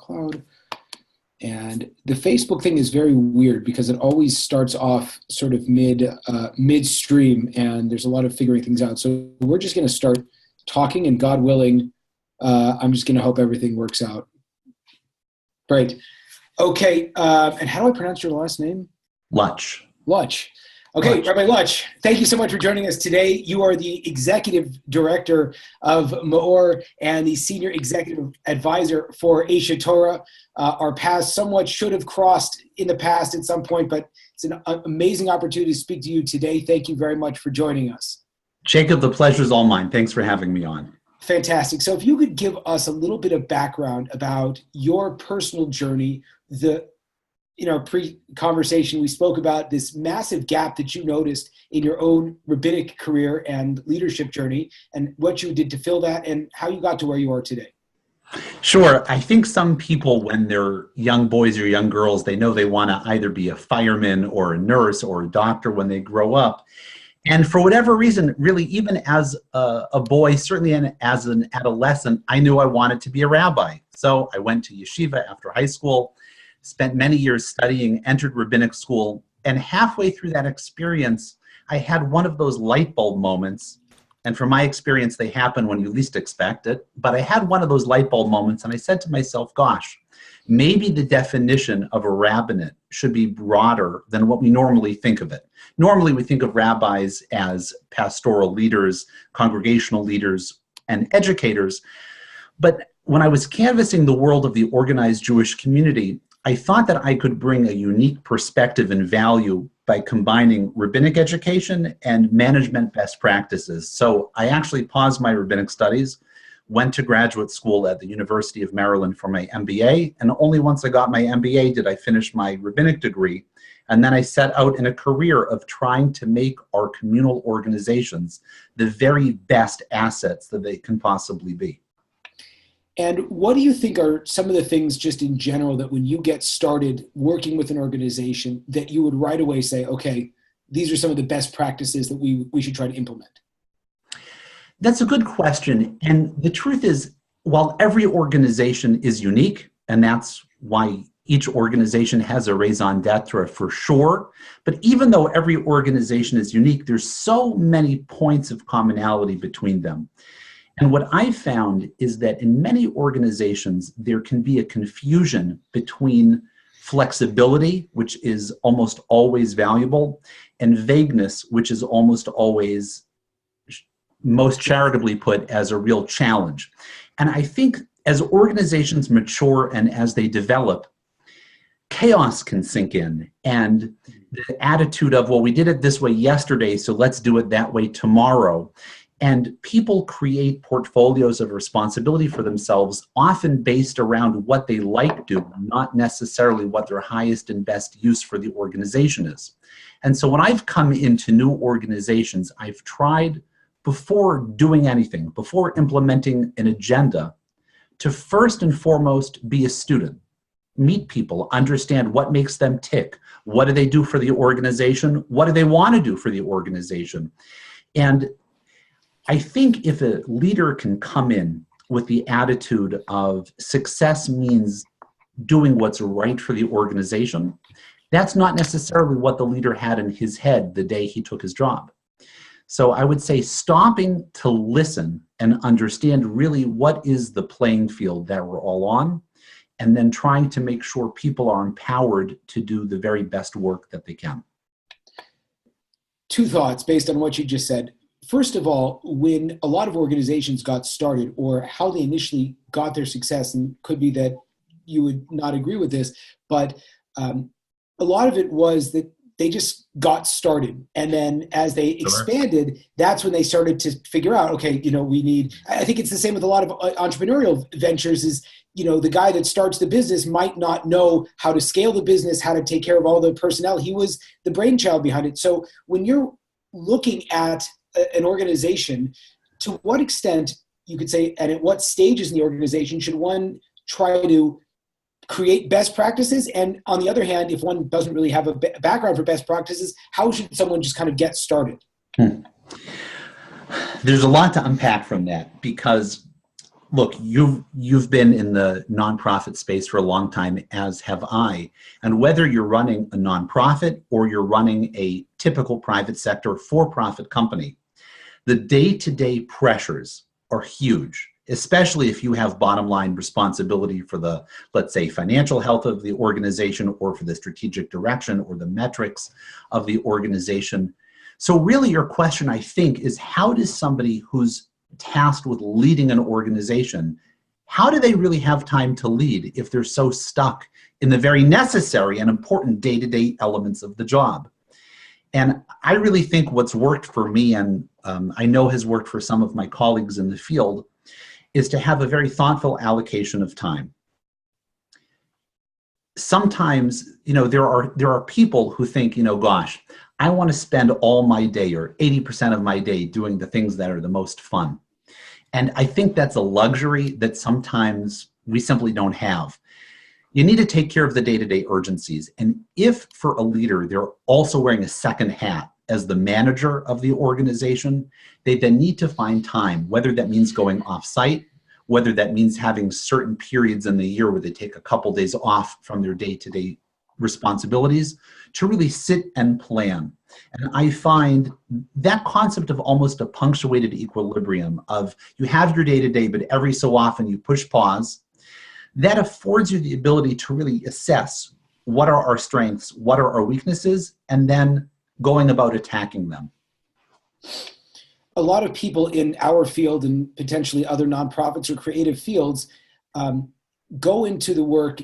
cloud. And the Facebook thing is very weird because it always starts off sort of midstream, and there's a lot of figuring things out. So we're just going to start talking, and God willing, I'm just going to hope everything works out. Great. Okay. And how do I pronounce your last name? Lutch. Lutch. Okay, Lutch. Rabbi Lutch, thank you so much for joining us today. You are the Executive Director of MEOR and the Senior Executive Advisor for Aish HaTorah. Our paths somewhat should have crossed in the past at some point, but it's an amazing opportunity to speak to you today. Thank you very much for joining us. Jacob, the pleasure's all mine. Thanks for having me on. Fantastic. So if you could give us a little bit of background about your personal journey, in our pre-conversation, we spoke about this massive gap that you noticed in your own rabbinic career and leadership journey, and what you did to fill that, and how you got to where you are today. Sure. I think some people, when they're young boys or young girls, they know they want to either be a fireman or a nurse or a doctor when they grow up. And for whatever reason, really, even as a boy, certainly as an adolescent, I knew I wanted to be a rabbi. So I went to yeshiva after high school, spent many years studying, entered rabbinic school, and halfway through that experience, I had one of those light bulb moments. And from my experience, they happen when you least expect it. But I had one of those light bulb moments, and I said to myself, gosh, maybe the definition of a rabbinate should be broader than what we normally think of it. Normally, we think of rabbis as pastoral leaders, congregational leaders, and educators. But when I was canvassing the world of the organized Jewish community, I thought that I could bring a unique perspective and value by combining rabbinic education and management best practices. So I actually paused my rabbinic studies, went to graduate school at the University of Maryland for my MBA, and only once I got my MBA did I finish my rabbinic degree. And then I set out in a career of trying to make our communal organizations the very best assets that they can possibly be. And what do you think are some of the things just in general that when you get started working with an organization that you would right away say, okay, these are some of the best practices that we should try to implement? That's a good question. And the truth is, while every organization is unique, and that's why each organization has a raison d'etre for sure, but even though every organization is unique, there's so many points of commonality between them. And what I found is that in many organizations, there can be a confusion between flexibility, which is almost always valuable, and vagueness, which is almost always, most charitably put, as a real challenge. And I think as organizations mature and as they develop, chaos can sink in, and the attitude of, well, we did it this way yesterday, so let's do it that way tomorrow. And people create portfolios of responsibility for themselves, often based around what they like doing, not necessarily what their highest and best use for the organization is. And so when I've come into new organizations, I've tried, before doing anything, before implementing an agenda, to first and foremost be a student. Meet people, understand what makes them tick. What do they do for the organization? What do they want to do for the organization? And I think if a leader can come in with the attitude of success means doing what's right for the organization, that's not necessarily what the leader had in his head the day he took his job. So I would say stopping to listen and understand really what is the playing field that we're all on, and then trying to make sure people are empowered to do the very best work that they can. Two thoughts based on what you just said. First of all, when a lot of organizations got started, or how they initially got their success, and could be that you would not agree with this, but a lot of it was that they just got started. And then as they expanded, that's when they started to figure out, okay, we need, I think it's the same with a lot of entrepreneurial ventures is, the guy that starts the business might not know how to scale the business, how to take care of all the personnel. He was the brainchild behind it. So when you're looking at an organization, to what extent, you could say, and at what stages in the organization should one try to create best practices? And on the other hand, if one doesn't really have a background for best practices, how should someone just kind of get started? There's a lot to unpack from that, because Look, you've been in the nonprofit space for a long time, as have I. And whether you're running a nonprofit or you're running a typical private sector for-profit company, the day-to-day pressures are huge, especially if you have bottom line responsibility for the, let's say, financial health of the organization or for the strategic direction or the metrics of the organization. So really your question, I think, is how does somebody who's tasked with leading an organization, how do they really have time to lead if they're so stuck in the very necessary and important day-to-day elements of the job? And I really think what's worked for me, and I know has worked for some of my colleagues in the field, is to have a very thoughtful allocation of time. Sometimes, there are people who think, gosh, I want to spend all my day or 80% of my day doing the things that are the most fun. And I think that's a luxury that sometimes we simply don't have. You need to take care of the day-to-day urgencies. And if for a leader, they're also wearing a second hat as the manager of the organization, they then need to find time, whether that means going off-site, whether that means having certain periods in the year where they take a couple days off from their day-to-day responsibilities, to really sit and plan. And I find that concept of almost a punctuated equilibrium of you have your day-to-day, but every so often you push pause, that affords you the ability to really assess what are our strengths, what are our weaknesses, and then going about attacking them. A lot of people in our field and potentially other nonprofits or creative fields go into the work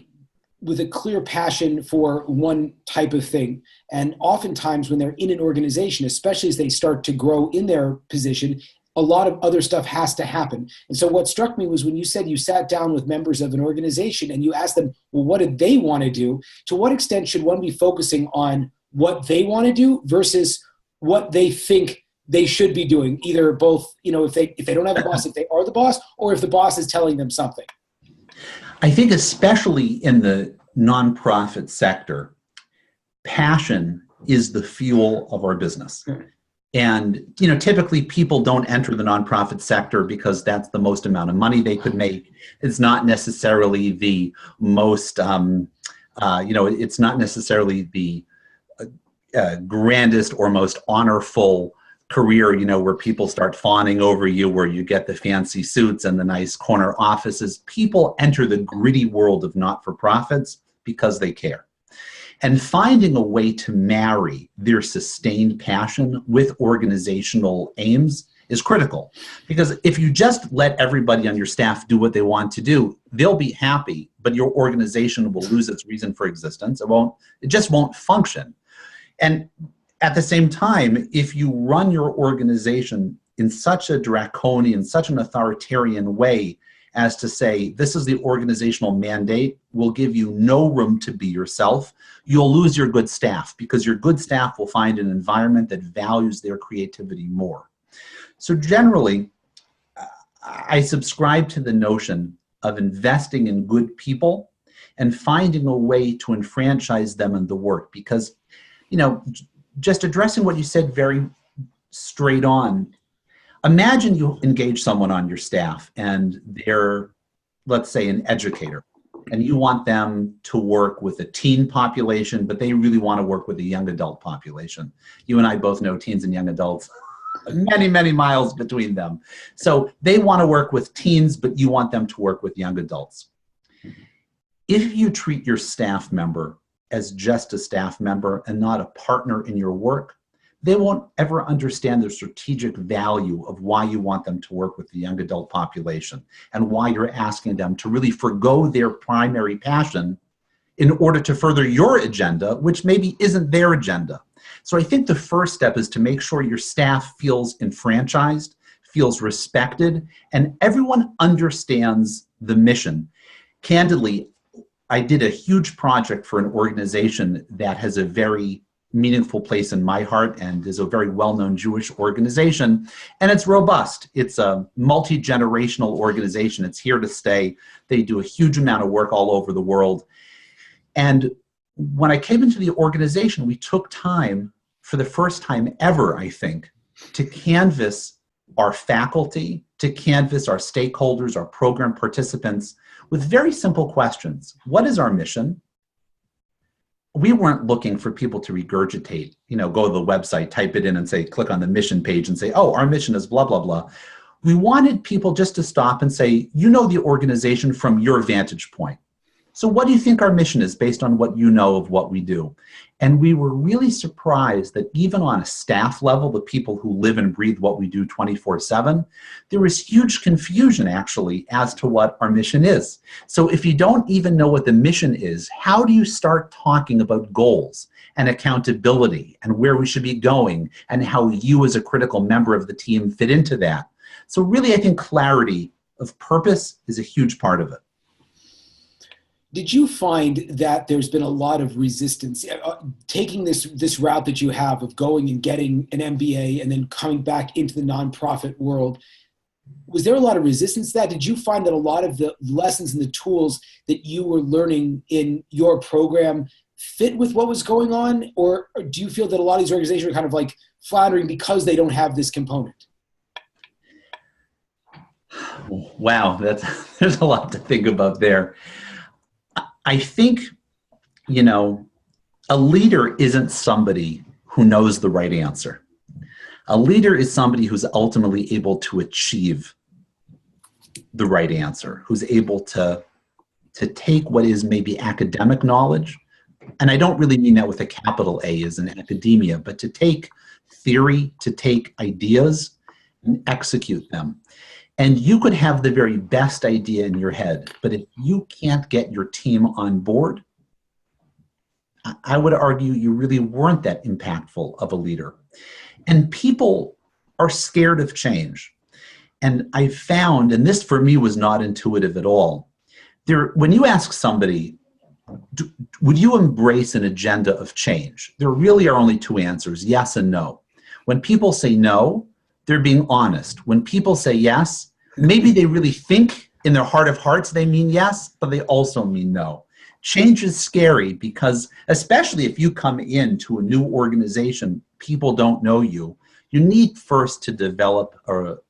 with a clear passion for one type of thing. And oftentimes when they're in an organization, especially as they start to grow in their position, a lot of other stuff has to happen. And so what struck me was when you said you sat down with members of an organization and you asked them, well, what did they want to do? To what extent should one be focusing on what they want to do versus what they think they should be doing? Either both, if they don't have a boss, if they are the boss, or if the boss is telling them something. I think especially in the nonprofit sector, passion is the fuel of our business. And, typically people don't enter the nonprofit sector because that's the most amount of money they could make. It's not necessarily the most, it's not necessarily the grandest or most honorful career, where people start fawning over you, where you get the fancy suits and the nice corner offices. People enter the gritty world of not-for-profits because they care. And finding a way to marry their sustained passion with organizational aims is critical. Because if you just let everybody on your staff do what they want to do, they'll be happy, but your organization will lose its reason for existence. It just won't function. And at the same time, if you run your organization in such a draconian, such an authoritarian way as to say, this is the organizational mandate, will give you no room to be yourself, you'll lose your good staff because your good staff will find an environment that values their creativity more. So generally, I subscribe to the notion of investing in good people and finding a way to enfranchise them in the work because, just addressing what you said very straight on, imagine you engage someone on your staff and they're, let's say, an educator, and you want them to work with a teen population, but they really want to work with a young adult population. You and I both know teens and young adults, many, many miles between them. So they want to work with teens, but you want them to work with young adults. If you treat your staff member as just a staff member and not a partner in your work, they won't ever understand the strategic value of why you want them to work with the young adult population and why you're asking them to really forgo their primary passion in order to further your agenda, which maybe isn't their agenda. So I think the first step is to make sure your staff feels enfranchised, feels respected, and everyone understands the mission. Candidly, I did a huge project for an organization that has a very meaningful place in my heart and is a very well-known Jewish organization, and it's robust. It's a multi-generational organization. It's here to stay. They do a huge amount of work all over the world. And when I came into the organization, we took time, for the first time ever, I think, to canvass our faculty to canvass our stakeholders, our program participants, with very simple questions. What is our mission? We weren't looking for people to regurgitate, go to the website, type it in and say, click on the mission page and say, oh, our mission is blah, blah, blah. We wanted people just to stop and say, the organization from your vantage point. So what do you think our mission is based on what you know of what we do? And we were really surprised that even on a staff level, the people who live and breathe what we do 24/7, there was huge confusion actually as to what our mission is. So if you don't even know what the mission is, how do you start talking about goals and accountability and where we should be going and how you as a critical member of the team fit into that? So really, I think clarity of purpose is a huge part of it. Did you find that there's been a lot of resistance taking this route that you have of going and getting an MBA and then coming back into the nonprofit world? Was there a lot of resistance to that? Did you find that a lot of the lessons and the tools that you were learning in your program fit with what was going on? Or do you feel that a lot of these organizations are kind of like floundering because they don't have this component? Wow, there's a lot to think about there. I think, a leader isn't somebody who knows the right answer. A leader is somebody who's ultimately able to achieve the right answer, who's able to take what is maybe academic knowledge, and I don't really mean that with a capital A as in academia, but to take theory, to take ideas and execute them. And you could have the very best idea in your head, but if you can't get your team on board, I would argue you really weren't that impactful of a leader. And people are scared of change. And I found, and this for me was not intuitive at all, when you ask somebody, would you embrace an agenda of change? There really are only two answers, yes and no. When people say no, they're being honest. When people say yes, maybe they really think in their heart of hearts they mean yes, but they also mean no. Change is scary because, especially if you come into a new organization, people don't know you. You need first to develop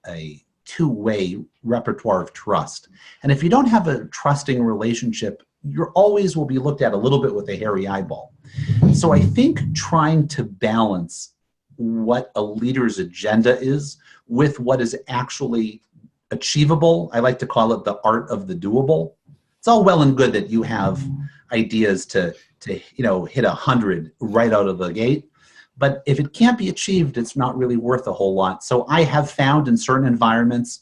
a two-way repertoire of trust. And if you don't have a trusting relationship, you always will be looked at a little bit with a hairy eyeball. So I think trying to balance what a leader's agenda is with what is actually achievable. I like to call it the art of the doable. It's all well and good that you have ideas to hit 100 right out of the gate, but if it can't be achieved, it's not really worth a whole lot. So I have found in certain environments,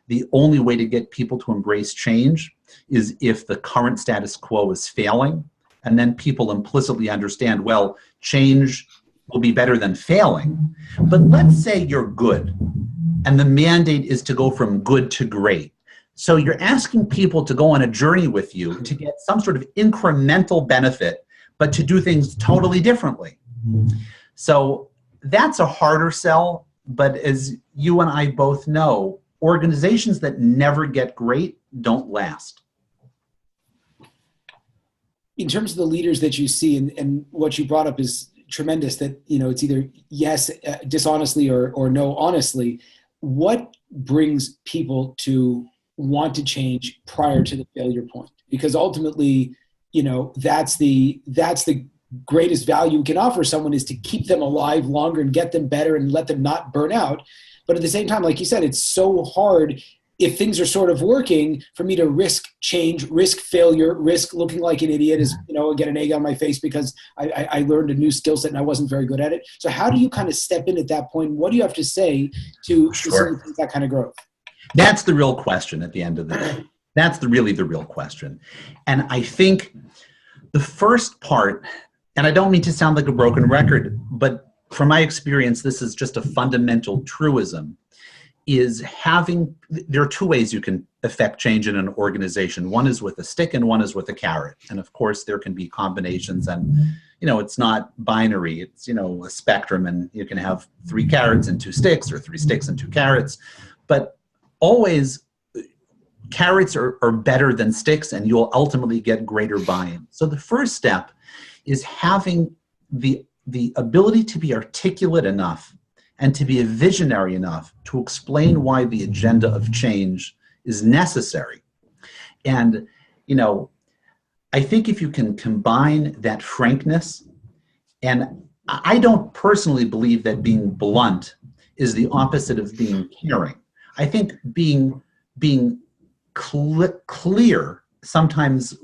the only way to get people to embrace change is if the current status quo is failing, and then people implicitly understand, well, change will be better than failing. But let's say you're good, and the mandate is to go from good to great. So you're asking people to go on a journey with you to get some sort of incremental benefit, but to do things totally differently. So that's a harder sell, but as you and I both know, organizations that never get great don't last. In terms of the leaders that you see, and what you brought up is tremendous, that it's either yes dishonestly or no honestly. What brings people to want to change prior to the failure point? Because ultimately, that's the greatest value we can offer someone, is to keep them alive longer and get them better and let them not burn out. But at the same time, like you said, it's so hard if things are sort of working for me to risk change, risk failure, risk looking like an idiot, get an egg on my face because I learned a new skill set and I wasn't very good at it. So how do you kind of step in at that point? What do you have to say to facilitate that kind of growth? That's the real question at the end of the day. That's really the real question. And I think the first part, and I don't mean to sound like a broken record, but from my experience, this is just a fundamental truism, is there are two ways you can affect change in an organization. One is with a stick and one is with a carrot. And of course, there can be combinations, and it's not binary. It's a spectrum, and you can have 3 carrots and 2 sticks, or 3 sticks and 2 carrots. But always, carrots are better than sticks, and you'll ultimately get greater buy-in. So the first step is having the ability to be articulate enough and to be a visionary enough to explain why the agenda of change is necessary. And, you know, I think if you can combine that frankness, and I don't personally believe that being blunt is the opposite of being caring. I think being clear, sometimes,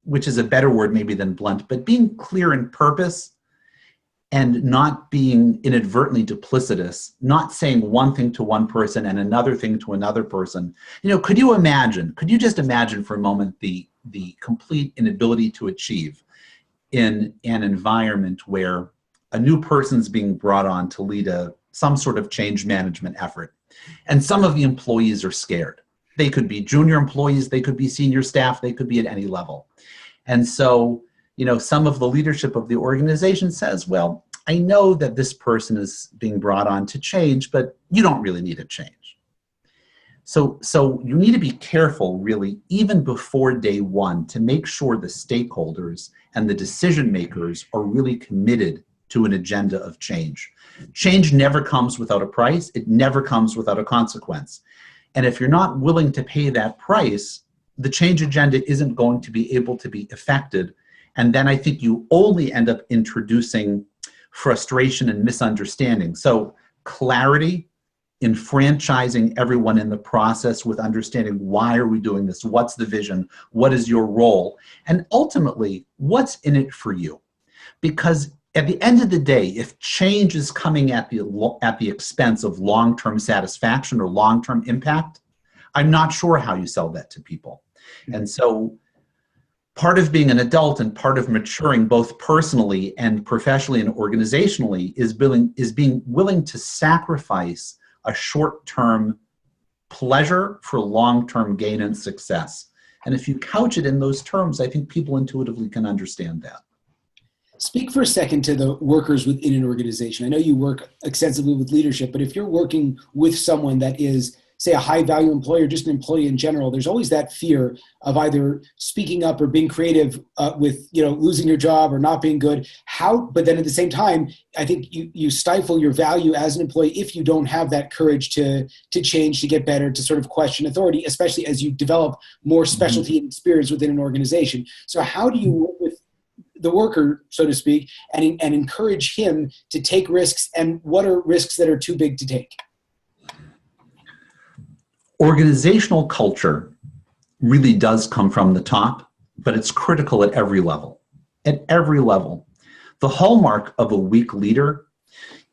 which is a better word maybe than blunt, but being clear in purpose and not being inadvertently duplicitous, not saying one thing to one person and another thing to another person. You know, could you just imagine for a moment the complete inability to achieve in an environment where a new person's being brought on to lead some sort of change management effort, and some of the employees are scared. They could be junior employees, they could be senior staff, they could be at any level. And so, you know, some of the leadership of the organization says, well, I know that this person is being brought on to change, but you don't really need a change. So you need to be careful, really, even before day one, to make sure the stakeholders and the decision makers are really committed to an agenda of change. Change never comes without a price. It never comes without a consequence. And if you're not willing to pay that price, the change agenda isn't going to be able to be effected. And then I think you only end up introducing frustration and misunderstanding. So clarity, enfranchising everyone in the process with understanding, why are we doing this? What's the vision? What is your role? And ultimately, what's in it for you? Because at the end of the day, if change is coming at the expense of long-term satisfaction or long-term impact, I'm not sure how you sell that to people. And so part of being an adult and part of maturing both personally and professionally and organizationally is being willing to sacrifice a short-term pleasure for long-term gain and success. And if you couch it in those terms, I think people intuitively can understand that. Speak for a second to the workers within an organization. I know you work extensively with leadership, but if you're working with someone that is, say, a high-value employee or just an employee in general, there's always that fear of either speaking up or being creative with, you know, losing your job or not being good. But then at the same time, I think you stifle your value as an employee if you don't have that courage to change, to get better, to sort of question authority, especially as you develop more specialty and experience within an organization. So how do you work with the worker, so to speak, and encourage him to take risks, and what are risks that are too big to take? Organizational culture really does come from the top, but it's critical at every level. At every level. The hallmark of a weak leader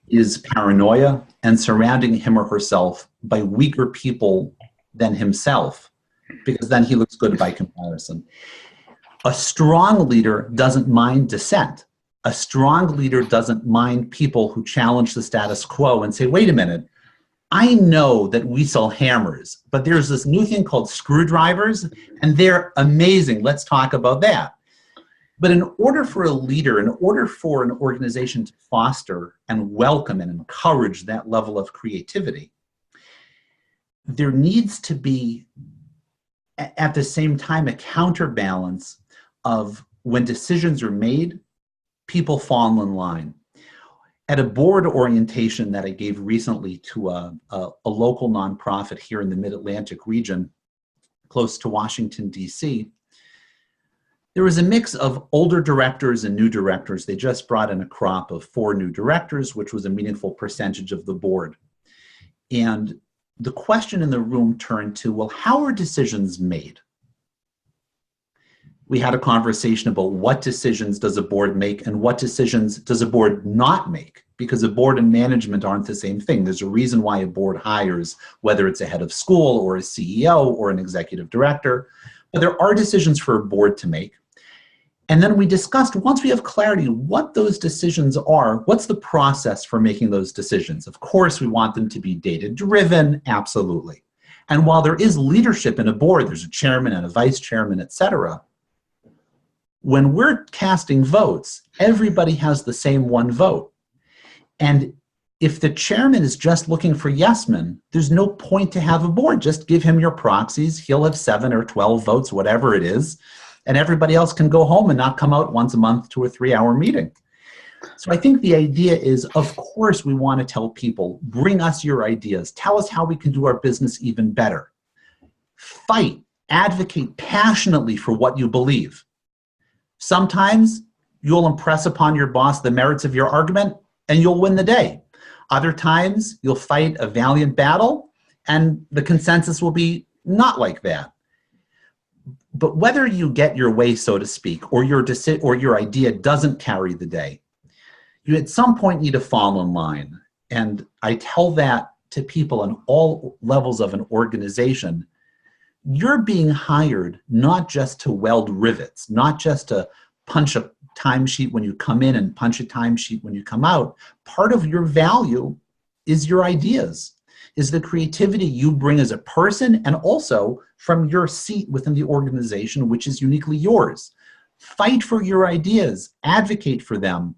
is paranoia and surrounding him or herself by weaker people than himself, because then he looks good by comparison. A strong leader doesn't mind dissent. A strong leader doesn't mind people who challenge the status quo and say, wait a minute, I know that we sell hammers, but there's this new thing called screwdrivers, and they're amazing. Let's talk about that. But in order for a leader, in order for an organization to foster and welcome and encourage that level of creativity, there needs to be, at the same time, a counterbalance of when decisions are made, people fall in line. At a board orientation that I gave recently to a local nonprofit here in the Mid-Atlantic region, close to Washington, D.C., there was a mix of older directors and new directors. They just brought in a crop of 4 new directors, which was a meaningful percentage of the board. And the question in the room turned to, well, how are decisions made? We had a conversation about what decisions does a board make and what decisions does a board not make, because a board and management aren't the same thing. There's a reason why a board hires, whether it's a head of school or a CEO or an executive director, but there are decisions for a board to make. And then we discussed, once we have clarity what those decisions are, what's the process for making those decisions? Of course, we want them to be data-driven, absolutely. And while there is leadership in a board, there's a chairman and a vice chairman, et cetera, when we're casting votes, everybody has the same one vote. And if the chairman is just looking for yes men, there's no point to have a board. Just give him your proxies. He'll have 7 or 12 votes, whatever it is, and everybody else can go home and not come out once a month to a 3-hour meeting. So I think the idea is, of course, we want to tell people, bring us your ideas. Tell us how we can do our business even better. Fight, advocate passionately for what you believe. Sometimes you'll impress upon your boss the merits of your argument and you'll win the day. Other times you'll fight a valiant battle and the consensus will be not like that. But whether you get your way, so to speak, or your idea doesn't carry the day, you at some point need to fall in line. And I tell that to people on all levels of an organization. You're being hired not just to weld rivets, not just to punch a timesheet when you come in and punch a timesheet when you come out. Part of your value is your ideas, is the creativity you bring as a person and also from your seat within the organization, which is uniquely yours. Fight for your ideas, advocate for them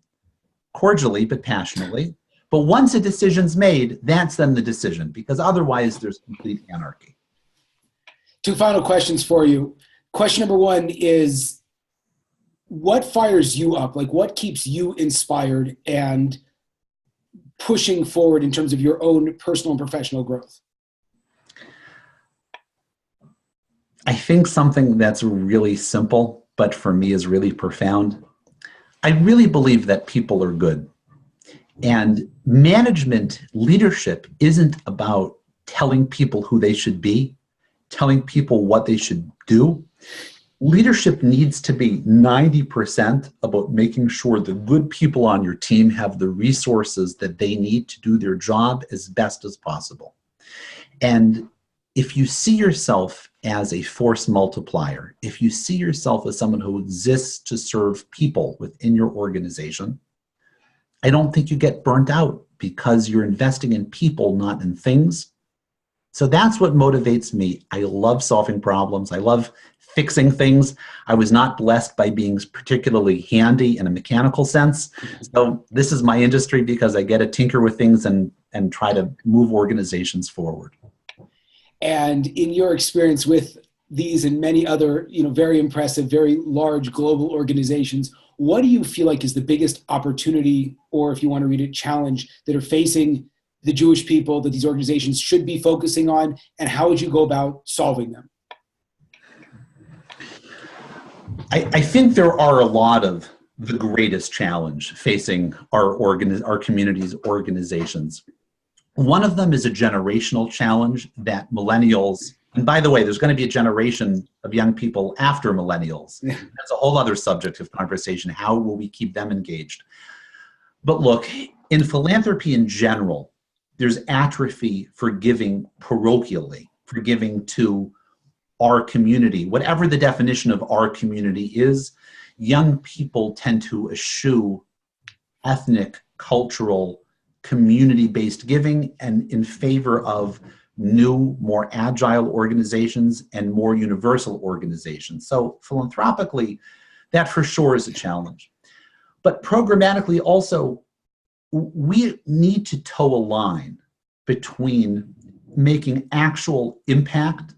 cordially but passionately. But once a decision's made, that's then the decision, because otherwise there's complete anarchy. Two final questions for you. Question number one is, what fires you up? Like, what keeps you inspired and pushing forward in terms of your own personal and professional growth? I think something that's really simple, but for me is really profound. I really believe that people are good. And management leadership isn't about telling people who they should be, telling people what they should do. Leadership needs to be 90% about making sure the good people on your team have the resources that they need to do their job as best as possible. And if you see yourself as a force multiplier, if you see yourself as someone who exists to serve people within your organization, I don't think you get burnt out because you're investing in people, not in things. So that's what motivates me. I love solving problems. I love fixing things. I was not blessed by being particularly handy in a mechanical sense. So this is my industry because I get to tinker with things and try to move organizations forward. And in your experience with these and many other, very impressive, very large global organizations, what do you feel like is the biggest opportunity, or if you want to read it, challenge that are facing the Jewish people that these organizations should be focusing on, and how would you go about solving them? I think there are a lot of the greatest challenge facing our communities, organizations. One of them is a generational challenge that millennials, and by the way, there's going to be a generation of young people after millennials. Yeah. That's a whole other subject of conversation. How will we keep them engaged? But look, in philanthropy in general, there's atrophy for giving parochially, for giving to our community. Whatever the definition of our community is, young people tend to eschew ethnic, cultural, community-based giving and in favor of new, more agile organizations and more universal organizations. So philanthropically, that for sure is a challenge. But programmatically also, we need to toe a line between making actual impact,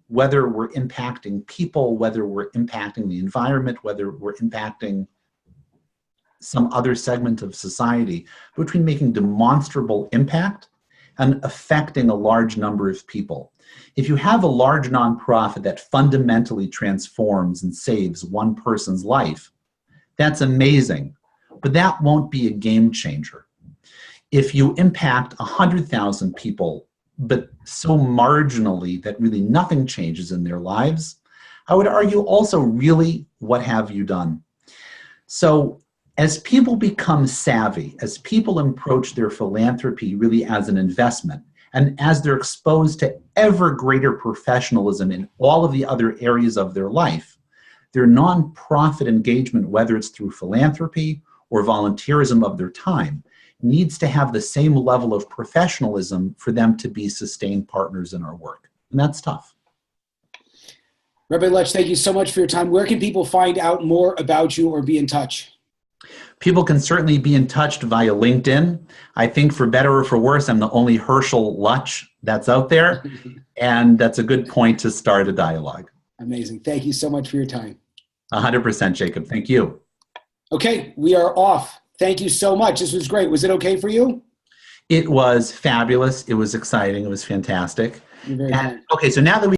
whether we're impacting people, whether we're impacting the environment, whether we're impacting some other segment of society, between making demonstrable impact and affecting a large number of people. If you have a large nonprofit that fundamentally transforms and saves one person's life, that's amazing, but that won't be a game changer. If you impact 100,000 people, but so marginally that really nothing changes in their lives, I would argue also, really, what have you done? So as people become savvy, as people approach their philanthropy really as an investment, and as they're exposed to ever greater professionalism in all of the other areas of their life, their nonprofit engagement, whether it's through philanthropy or volunteerism of their time, needs to have the same level of professionalism for them to be sustained partners in our work. And that's tough. Rabbi Lutch, thank you so much for your time. Where can people find out more about you or be in touch? People can certainly be in touch via LinkedIn. I think for better or for worse, I'm the only Hershel Lutch that's out there. And that's a good point to start a dialogue. Amazing. Thank you so much for your time. 100%, Jacob. Thank you. Okay, we are off. Thank you so much. This was great. Was it okay for you? It was fabulous. It was exciting. It was fantastic. You're very And kind. okay, so now that we